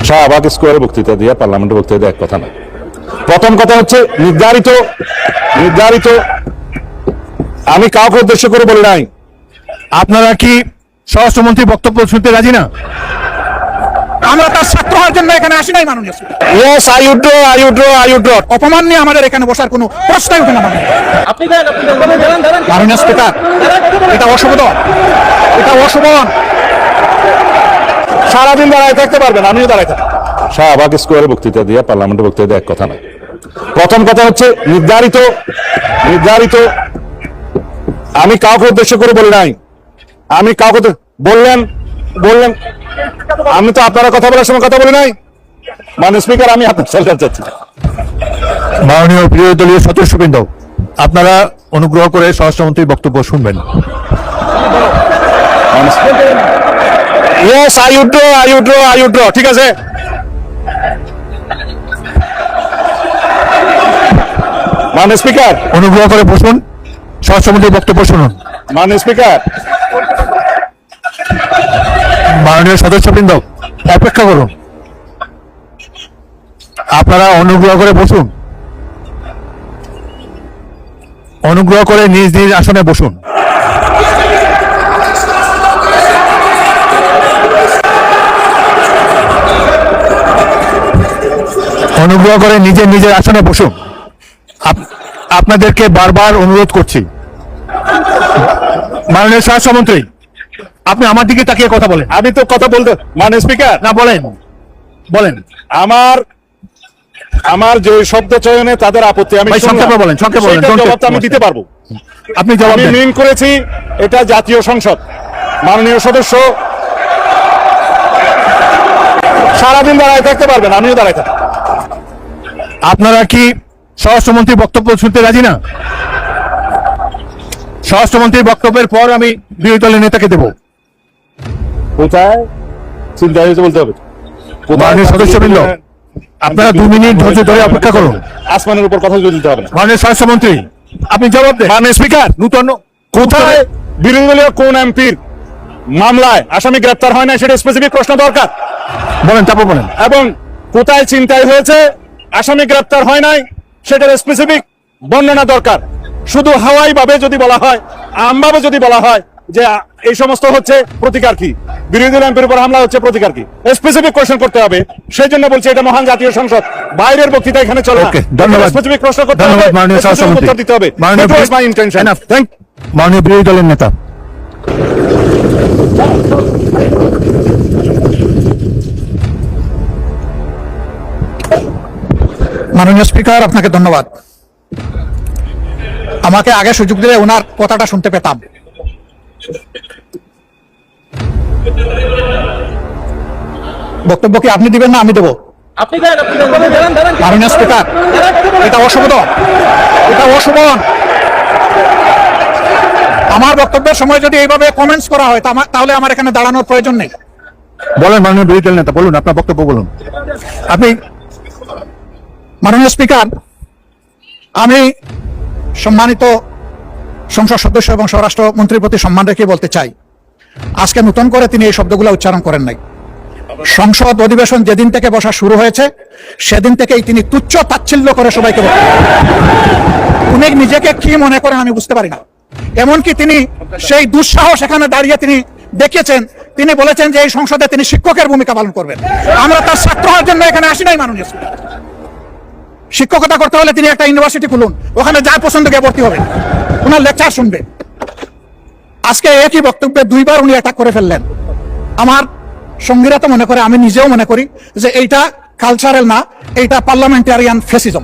শাহবাগ স্কোয়ারে বক্তৃতা দিয়ে পার্লামেন্টে বক্তৃতা দিয়ে এক কথা না। প্রথম কথা হচ্ছে নির্ধারিত আমি কাউকে উদ্দেশ্য করে বলি নাই। আপনারা কি স্বরাষ্ট্রমন্ত্রী বক্তব্য শুনতে রাজি না? আমরা তার ছাত্র হওয়ার জন্য এখানে আসি নাই মাননীয় স্পিকার। Yes, I withdraw. অপমান নিয়ে আমাদের এখানে বসার কোনো প্রশ্নই ওঠে না মাননীয় স্পিকার। এটা অশোভন। সারাদিন দাঁড়ায় থাকতে পারবেন, আমিও দাঁড়ায় থাকবো। শাহবাগ স্কোয়ারে বক্তৃতা দিয়ে পার্লামেন্টে বক্তৃতা দিয়ে এক কথা না। প্রথম কথা হচ্ছে নির্ধারিত আমি কাউকে উদ্দেশ্য করে বলি নাই। আমি কাউকে বললেন আমি তো আপনারা কথা বলার সময় কথা বলি নাই। মাননীয় স্পিকার, আমি আপনার সরকার চাচ্ছি। মাননীয় প্রিয় দলীয় সদস্যবৃন্দ, আপনারা অনুগ্রহ করে স্বরাষ্ট্রমন্ত্রীর বক্তব্য শুনবেন। Yes, I withdraw. ঠিক আছে, মাননীয় স্পিকার অনুগ্রহ করে বসুন, স্বরাষ্ট্রমন্ত্রীর বক্তব্য শুনুন। মাননীয় স্পিকার, মাননীয় সদস্যবৃন্দ, অপেক্ষা করুন। আপনারা অনুগ্রহ করে বসুন, অনুগ্রহ করে নিজ নিজ আসনে বসুন। অনুগ্রহ করে নিজের আসনে বসুন। আপনাদেরকে বারবার অনুরোধ করছি। মাননীয় স্বরাষ্ট্রমন্ত্রী, আপনি আমার দিকে তাকিয়ে কথা বলেন। আমি তো কথা বলতে, মাননীয় স্পিকার না, বলেন। আমার যে শব্দ চয়নে তাদের আপত্তি, আমি সংক্ষেপে বলেন। জবাব আমি দিতে পারবো। আপনি জবাব দেন। মিন করেছি, এটা জাতীয় সংসদ। মাননীয় সদস্য সারাদিন দাঁড়ায় থাকতে পারবেন, আমিও দাঁড়ায় থাকবো। আপনারা কি স্বরাষ্ট্রমন্ত্রীর বক্তব্য শুনতে রাজি না? স্বরাষ্ট্রমন্ত্রীর বক্তব্যের পর আমি বিরোধী দলের নেতাকে দেব। কোথায় চিন্তা হয়েছে বলতে হবে। মাননীয় সদস্যবৃন্দ, আপনারা 2 মিনিট ধৈর্য ধরে অপেক্ষা করুন। আসমানের উপর কথা দিতে হবে না। মাননীয় স্বরাষ্ট্রমন্ত্রী, আপনি জবাব দেন। মাননীয় স্পিকার, নূতন কোথায় বিরোধী দলীয় কোন এমপির মামলায় আসামি গ্রেপ্তার হয় না, সেটা স্পেসিফিক প্রশ্ন দরকার। বলেন, তারপর বলেন। এবং কোথায় চিন্তায় হয়েছে আসামি গ্রেপ্তার হয় নাই, সেটার স্পেসিফিক বর্ণনা দরকার। শুধু হাওয়াই ভাবে যদি বলা হয়, আমভাবে যদি বলা হয় যে এই সমস্ত হচ্ছে প্রতিকার কি, বিরোধী দল এমপির উপর হামলা হচ্ছে প্রতিকার কি, স্পেসিফিক কোশ্চেন করতে হবে। সেই জন্য বলছি এটা মহান জাতীয় সংসদ, বাইরের বক্তৃতা এখানে চলে না। ধন্যবাদ। স্পেসিফিক প্রশ্ন করতে হবে, ধন্যবাদ মাননীয় স্বরাষ্ট্রমন্ত্রী। উত্তর দিতে হবে। মাই ইন্টেনশন। মাননীয় বিরোধী দলের নেতা। মাননীয় স্পিকার, আপনাকে ধন্যবাদ। আমাকে আগে সুযোগ দিলে ওনার কথাটা শুনতে পেতাম। বক্তব্য কি আপনি দিবেন না আমি দেব? মাননীয় স্পিকার, এটা অশোভন। আমার বক্তব্যের সময় যদি এইভাবে কমেন্টস করা হয় তাহলে আমার এখানে দাঁড়ানোর প্রয়োজন নেই। বলেন মাননীয় বিরোধী দলের নেতা, বলুন আপনার বক্তব্য বলুন। আপনি মাননীয় স্পিকার, আমি সম্মানিত সংসদ সদস্য এবং স্বরাষ্ট্রমন্ত্রীর প্রতি সম্মান রেখে বলতে চাই, আজকে নতুন করে তিনি এই শব্দগুলো উচ্চারণ করেন নাই। সংসদ অধিবেশন যেদিন থেকে বসা শুরু হয়েছে সেদিন থেকেই তিনি তুচ্ছ তাচ্ছিল্য করে সবাইকে বলেন। উনি নিজেকে কি মনে করেন আমি বুঝতে পারি না। এমনকি তিনি সেই দুঃসাহস এখানে দাঁড়িয়ে তিনি দেখিয়েছেন, তিনি বলেছেন যে এই সংসদে তিনি শিক্ষকের ভূমিকা পালন করবেন। আমরা তার ছাত্র হওয়ার জন্য এখানে আসি নাই মাননীয় স্পিকার। শিক্ষকতা করতে হলে তিনি একটা ইউনিভার্সিটি খুলুন, ওখানে যা পছন্দ গিয়ে ভর্তি হবে, ওনার লেকচার শুনবে। আজকে একই বক্তব্যে 2 বার উনি অ্যাটাক করে ফেললেন। আমার সঙ্গীরা তো মনে করে, আমি নিজেও মনে করি যে এইটা কালচারাল না, এইটা পার্লামেন্টারিয়ান ফেসিজম।